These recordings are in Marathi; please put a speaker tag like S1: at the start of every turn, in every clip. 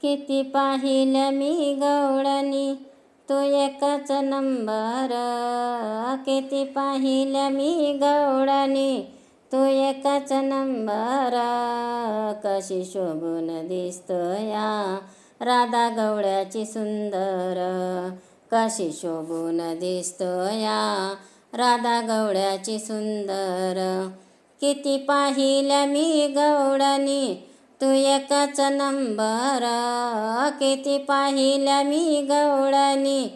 S1: किती पाहिल्या मी गवळणी तू एकच नंबर. किती पाहिल्या मी गवळणी तू एकच नंबर. कशी शोभून दिसतोया राधा गवळ्याची सुंदर. कशी शोभून दिसतोया राधा गवळ्याची सुंदर. किती पाहिल्या मी गवळणी तू एकच नंबर. किती पाहिल्या मी गवळणी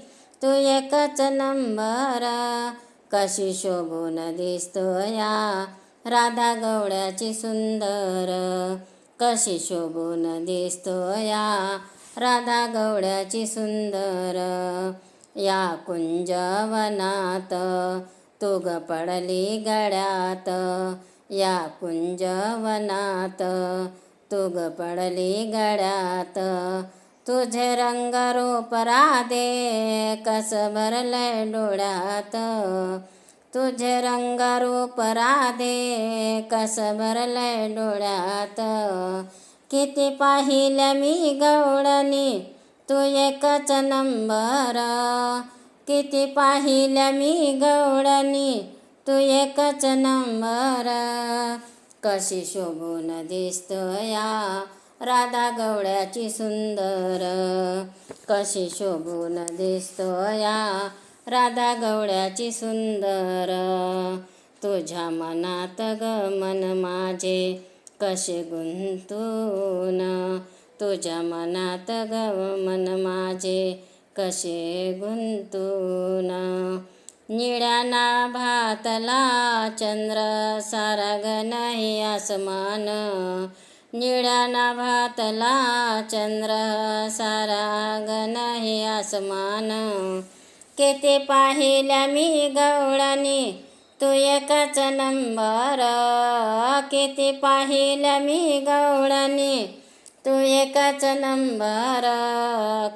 S1: तू एकच नंबर. कशी शोभून दिसतोया राधा गवळ्याची सुंदर. कशी शोभून दिसतोया राधा गवळ्याची सुंदर. या कुंजवनात तू ग पडली गळ्यात. या कुंजवनात तू ग पडली गळ्यात. तुझे रंगरूप राधे कस भरलंय डोळ्यात. तुझे रंगरूप राधे कस भरलंय डोळ्यात. किती पाहिल्या मी गवळणी तू एकच नंबर. किती पाहिल्या मी गवळणी तू एकच नंबर. कशी शोभून दिसतोया राधा गवळ्याची सुंदर. कशी शोभून दिसतोया राधा गवळ्याची सुंदर. तुझ्या मनात ग मन माझे कसे गुंतून. तुझ्या मनात ग मन माझे कसे गुंतून. निळ्या नाभातला चंद्र सारा ग नाही आसमान. निळ्या नाभातला चंद्र सारा ग नाही आसमान. किती पाहिल्या मी गवळणी तू एकच नंबर. किती पाहिल्या मी गवळणी तू एकच नंबर.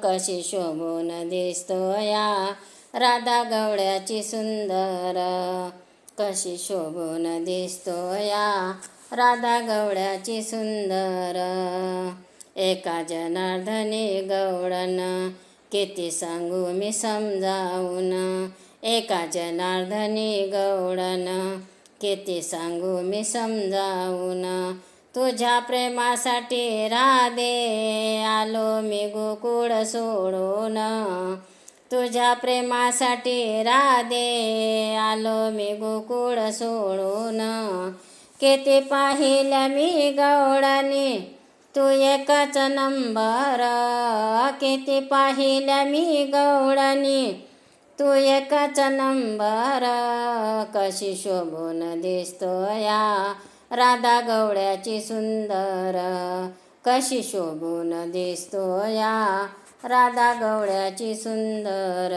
S1: कशी शोभून दिसतोया राधा गवळ्याची सुंदर. कशी शोभून दिसतोया राधा गवळ्याची सुंदर. एका जनार्दनी गवळण किती सांगू मी समजावून. एका जनार्दनी गवळण किती सांगू मी समजावून. तुझ्या प्रेमासाठी राधे आलो मी गोकुळ सोडून. तुझ्या प्रेमासाठी राधे आलो मी गोकुळ सोडून. किती पाहिल्या मी गवळणी तू एकच नंबर. किती पाहिल्या मी गवळणी तू एकच नंबर. कशी शोभून दिसतोया राधा गवळ्याची सुंदर. कशी शोभून दिसतोया राधा गवळ्याची सुंदर.